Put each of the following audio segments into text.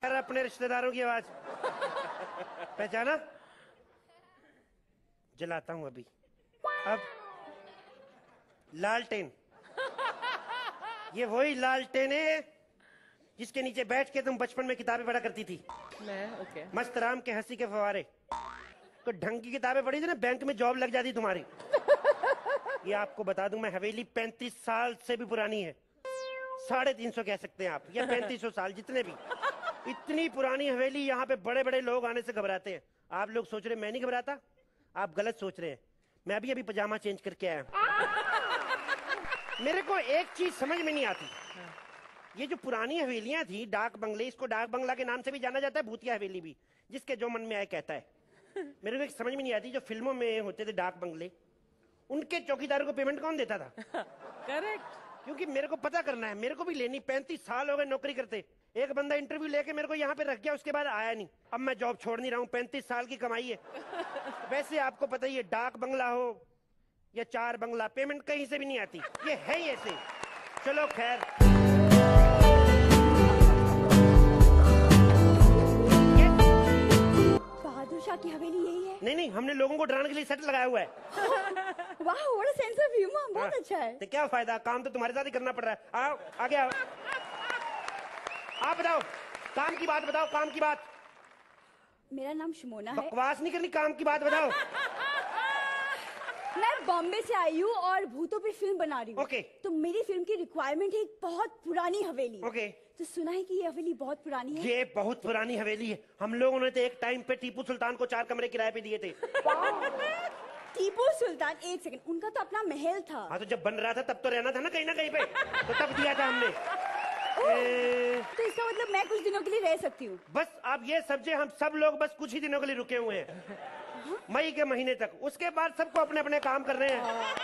यार अपने रिश्तेदारों की आवाज पहचाना? जलाता हूं अभी। अब लालटेन, ये वही लालटेन है जिसके नीचे बैठ के तुम बचपन में किताबें पढ़ा करती थी। मैं ओके। मस्त राम के हंसी के फवारे, तो ढंग की किताबें पढ़ी थी ना, बैंक में जॉब लग जाती तुम्हारी। ये आपको बता दूं मैं, हवेली 35 साल से भी पुरानी है। 350 कह सकते हैं आप, या 3500 साल, जितने भी। इतनी पुरानी हवेली, यहाँ पे बड़े बड़े लोग आने से घबराते हैं। आप लोग सोच रहे मैं नहीं घबराता, आप गलत सोच रहे हैं। मैं अभी पजामा चेंज करके आया। मेरे को एक चीज समझ में नहीं आती, ये जो पुरानी हवेलियां थी, डाक बंगले, इसको डाक बंगला के नाम से भी जाना जाता है, भूतिया हवेली भी, जिसके जो मन में आए कहता है। मेरे को एक समझ में नहीं आती, जो फिल्मों में होते थे डाक बंगले, उनके चौकीदारों को पेमेंट कौन देता था? करेक्ट। क्योंकि मेरे को पता करना है, मेरे को भी लेनी। 35 साल हो गए नौकरी करते। एक बंदा इंटरव्यू लेके मेरे को यहाँ पे रख गया, उसके बाद आया नहीं। अब मैं जॉब छोड़ नहीं रहा हूँ, 35 साल की कमाई है। वैसे आपको पता ही है, डाक बंगला हो या चार बंगला, पेमेंट कहीं से भी नहीं आती। ये है ही ऐसे। चलो खैर, बहादुर शाह की हवेली यही है? नहीं, हमने लोगों को डराने के लिए सेट लगाया हुआ है। वाह, what a sense of humour, बहुत अच्छा है। तो क्या फायदा, काम तो तुम्हारे साथ ही करना पड़ रहा है। आओ आगे आओ, आप बताओ, काम की बात बताओ, काम की बात। मेरा नाम शिमोना है। बकवास नहीं करनी, काम की बात बताओ। मैं बॉम्बे से आई हूँ और भूतों पे फिल्म बना रही हूँ। ओके। तो मेरी फिल्म की रिक्वायरमेंट है एक बहुत पुरानी हवेली। ओके। तो सुना है कि ये हवेली बहुत पुरानी है। ये बहुत पुरानी हवेली है। हम लोगों ने तो एक टाइम पे टीपू सुल्तान को 4 कमरे किराए पे दिए थे। टीपू सुल्तान, एक सेकंड, उनका तो अपना महल था। हाँ, तो जब बन रहा था तब तो रहना था ना कहीं पे, तो तब दिया था हमने। तो इसका मतलब मैं कुछ दिनों के लिए रह सकती हूँ? बस आप ये समझे, हम सब लोग बस कुछ ही दिनों के लिए रुके हुए हैं, मई के महीने तक। उसके बाद सबको अपने अपने काम कर रहे हैं।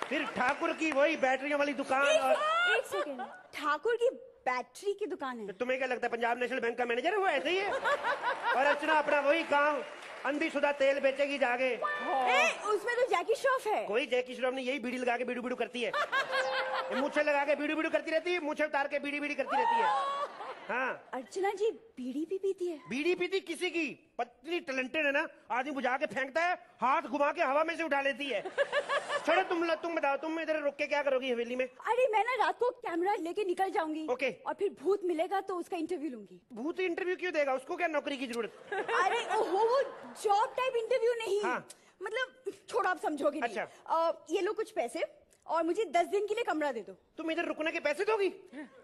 फिर ठाकुर की वही बैटरियों वाली दुकान। और एक सेकंड, ठाकुर की बैटरी की दुकान है? तुम्हें क्या लगता है पंजाब नेशनल बैंक का मैनेजर है वो? ऐसे ही है। और अर्चना अपना वही काम, अंधीशुदा तेल बेचेगी जाके। उसमें तो जैकी श्रॉफ है। कोई जैकी श्रॉफ नहीं, यही बीड़ी लगा के बीड़ू बीड़ू करती है। मूछे लगा के बीड़ू बीड़ू करती रहती है, मूछे उतार के बीड़ी बीड़ी करती रहती है। हाँ, अर्चना जी बीड़ी भी पीती है? बीड़ी पीती किसी की, पत्नी टैलेंटेड है ना, आदमी बुझा के फेंकता है, हाथ घुमा के हवा में से उठा लेती है। छोड़ो, तुम बताओ, तुम इधर रुक के क्या करोगी हवेली में? अरे मैं ना रात को कैमरा लेके निकल जाऊंगी। ओके। और फिर भूत मिलेगा तो उसका इंटरव्यू लूंगी। भूत इंटरव्यू क्यों देगा? उसको क्या नौकरी की जरूरत? अरे ओहो, वो जॉब टाइप इंटरव्यू नहीं। हाँ। मतलब छोड़ो, आप समझोगे नहीं। अच्छा। ये लो कुछ पैसे और मुझे 10 दिन के लिए कमरा दे दो। तुम इधर रुकने के पैसे दोगी?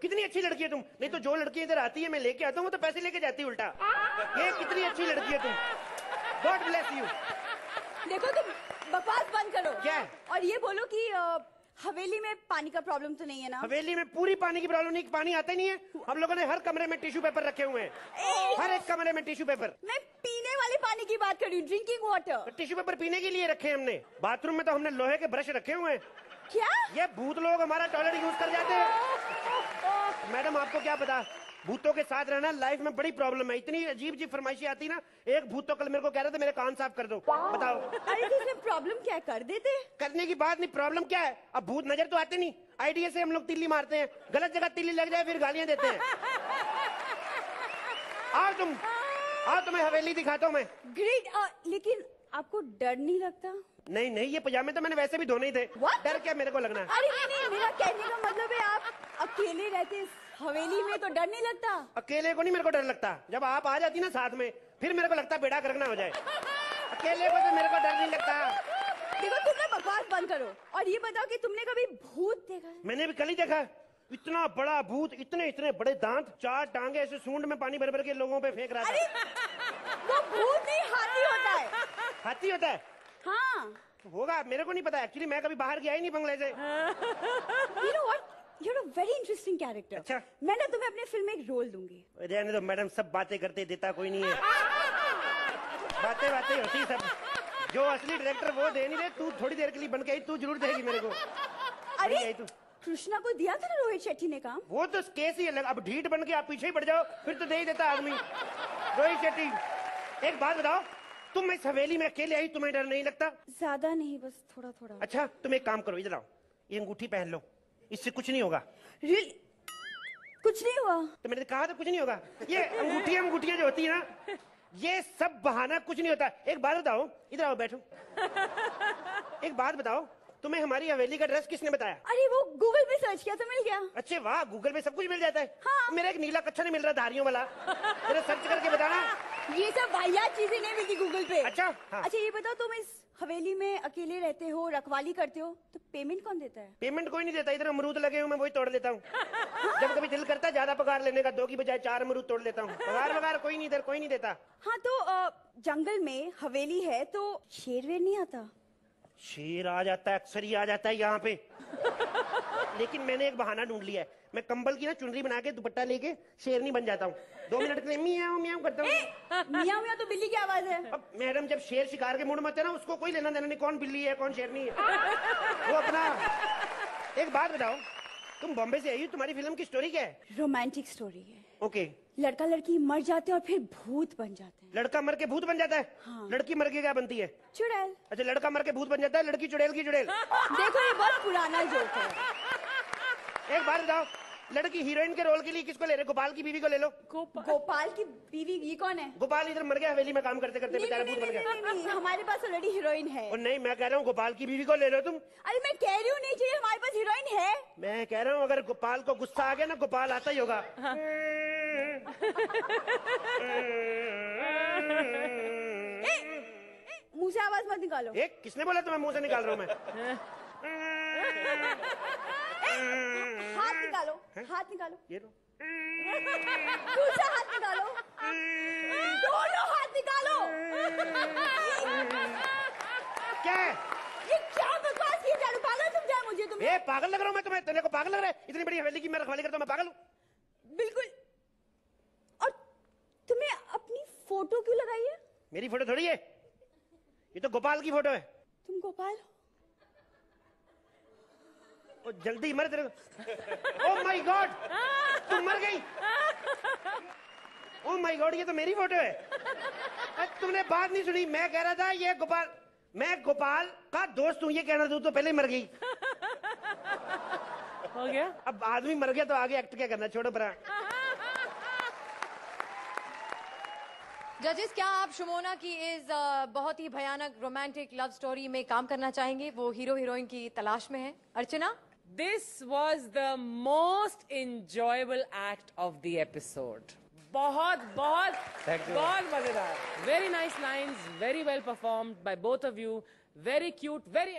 कितनी अच्छी लड़की है तुम। नहीं तो जो लड़की इधर आती है मैं लेके आता हूँ, तो पैसे लेके जाती है उल्टा। ये कितनी अच्छी लड़की है तुम। God bless you. देखो तुम बकवास बंद करो। क्या? और ये बोलो कि हवेली में पानी का प्रॉब्लम तो नहीं है ना? हवेली में पूरी पानी की प्रॉब्लम नहीं, पानी आता ही नहीं है। हम लोगों ने हर कमरे में टिश्यू पेपर रखे हुए हैं, हर एक कमरे में टिश्यू पेपर। मैं पीने वाले पानी की बात कर रही हूँ, ड्रिंकिंग वाटर। टिश्यू पेपर पीने के लिए रखे हैं हमने। बाथरूम में तो हमने लोहे के ब्रश रखे हुए हैं। क्या? ये भूत लोग हमारा टॉयलेट यूज कर जाते हैं। मैडम आपको क्या पता, भूतों के साथ रहना लाइफ में बड़ी प्रॉब्लम है। इतनी अजीब अजीब फरमाइशें आती ना। एक भूत तो कल मेरे को कह रहे थे मेरे कान साफ कर दो। बताओ। अरे तो इसमें प्रॉब्लम क्या है, कर देते। करने की बात नहीं, प्रॉब्लम क्या है? अब भूत नजर तो आते नहीं, आइडिया से हम लोग तिल्ली मारते हैं। गलत जगह तिल्ली लग जाए फिर गालियां देते हैं। आओ तुम्हें हवेली दिखाता हूँ मैं। ग्रेट। लेकिन आपको डर नहीं लगता? नहीं, ये पजामे तो मैंने वैसे भी धोने ही थे। डर क्या मेरे को लगना है? अरे नहीं, मेरा कहने का मतलब है आप अकेले रहते हवेली में तो डर नहीं लगता? अकेले को नहीं मेरे को डर लगता, जब आप आ जाती ना साथ में, फिर मेरे को लगता बेड़ा करना हो जाए। अकेले को तो मेरे को डर नहीं लगता। देखो तुम ना बकवास बंद करो और ये बताओ कि तुमने कभी भूत देखा है? मैंने भी कल ही देखा। इतना बड़ा भूत, इतने इतने बड़े दांत, 4 टांगे, ऐसे सूंड में पानी भर भर के लोगों पे फेंक रहा था। वो भूत नहीं, हाथी होता है। हाथी होता है? हाँ होगा, मेरे को नहीं पता एक्चुअली, मैं कभी बाहर गया ही नहीं बंगले से। You know what? You're a very interesting character. अच्छा। मैं ना तुम्हें अपने फिल्म में एक रोल दूंगी। रहने दो मैडम, सब बातें करते देता कोई नहीं है। बातें होती सब, जो असली डायरेक्टर वो दे नहीं रहे। तू थोड़ी देर के लिए बन के आई, तू जरूर देगी मेरे को। अरे कृष्णा को दिया था ना रोहित शेट्टी ने काम। वो तो केस ही अलग। अब ढीठ बन के आप पीछे ही पड़ जाओ, फिर तो दे ही देता आदमी। रोहित शेट्टी, एक बात बताओ, तुम इस हवेली में अकेले आई, तुम्हें डर नहीं लगता? ज्यादा नहीं, बस थोड़ा थोड़ा। अच्छा तुम एक काम करो, इधर आओ, ये अंगूठी पहन लो, इससे कुछ नहीं होगा। Really? कुछ नहीं हुआ। तो मैंने कहा था कुछ नहीं होगा। ये अंगूठियां जो होती है ना, ये सब बहाना, कुछ नहीं होता। एक बात बताओ, इधर आओ बैठो। एक बात बताओ, तुम्हें हमारी हवेली का ड्रेस किसने बताया? अरे वो गूगल पे सर्च किया तो मिल गया। अच्छे वाह, गूगल पे सब कुछ मिल जाता है। हाँ। मेरा एक नीला कच्छा नहीं मिल रहा धारियों वाला, जरा सर्च करके बताना। ये सब वाहियात चीजें नहीं मिलती गूगल पे। अच्छा हाँ। अच्छा ये बताओ, तुम इस हवेली में अकेले रहते हो, रखवाली करते हो, तो पेमेंट कौन देता है? पेमेंट कोई नहीं देता, इधर अमरूद लगे हुए मैं वही तोड़ लेता हूँ। जब कभी दिल करता है ज्यादा पगार लेने का, 2 की बजाय 4 अमरूद तोड़ लेता हूँ। पगार कोई नहीं, इधर कोई नहीं देता। हाँ तो जंगल में हवेली है तो शेर वेर नहीं आता? शेर आ जाता है, अक्सर ही आ जाता है यहाँ पे। लेकिन मैंने एक बहाना ढूंढ लिया है, मैं कंबल की ना चुनरी बना के दुपट्टा लेके शेरनी बन जाता हूँ। 2 मिनट के लिए मियाऊं मियाऊं करता हूँ। मियाँ मियाँ तो बिल्ली की आवाज है। अब मैडम, जब शेर शिकार के मूड में होते हैं ना, उसको कोई लेना देना नहीं कौन बिल्ली है कौन शेरनी है। वो अपना। एक बात बताओ, तुम बॉम्बे से आई हो, तुम्हारी फिल्म की स्टोरी क्या है? रोमांटिक स्टोरी है। ओके। लड़का लड़की मर जाते हैं और फिर भूत बन जाते हैं। लड़का मर के भूत बन जाता है? हाँ। लड़की मर के क्या बनती है? चुड़ैल। अच्छा, लड़का मर के भूत बन जाता है, लड़की चुड़ैल की चुड़ैल। देखो ये बहुत पुराना जोक है। एक बात बताओ, लड़की हीरोइन के रोल के लिए किसको ले रहे? गोपाल की बीवी को ले लो। गोपाल की बीवी ये कौन है? गोपाल इधर मर गया हवेली में काम करते करते, बेचारा भूत बन गया। नहीं, हमारे पास ऑलरेडी हीरोइन है। और नहीं, मैं कह रहा हूँ गोपाल की बीवी को ले लो तुम। अरे मैं कह रही हूँ नहीं चाहिए, हमारे पास हीरोइन है। मैं कह रहा हूँ अगर गोपाल को गुस्सा आ गया ना, गोपाल आता ही होगा। मुंह से आवाज मत निकालो। एक किसने बोला तुम्हें मुंह से निकाल रहा हूँ मैं? हाथ निकालो, हाथ निकालो। ये लो। दूसरा हाथ निकालो। दोनों हाथ निकालो। क्या है? ये क्या बकवास की झाड़ू? पागल समझा मुझे तुमने? ए, पागल लग रहा हूँ मैं तुम्हें? तेरे को पागल लग रहा है? इतनी बड़ी हवेली की मैं रखवाली करता हूँ, मैं पागल हूँ? बिल्कुल। और तुमने अपनी फोटो क्यों लगाई है? मेरी फोटो थोड़ी है, ये तो गोपाल की फोटो है। तुम गोपाल हो? ओ, जल्दी मर तेरे को। ओह माय गॉड, तुम मर गई। ओह माय गॉड, ये तो मेरी फोटो है। तुमने बात नहीं सुनी, मैं कह रहा था ये गोपाल, मैं गोपाल का दोस्त हूँ, ये कहना तू तो पहले ही मर गई। हो गया? अब आदमी मर गया तो आगे एक्ट क्या करना, छोड़ो परा। जजेस, क्या आप शुमोना की इस बहुत ही भयानक रोमांटिक लव स्टोरी में काम करना चाहेंगे? वो हीरो हीरोइन की तलाश में है। अर्चना? This was the most enjoyable act of the episode. बहुत मजेदार. Very nice lines, very well performed by both of you. Very cute, very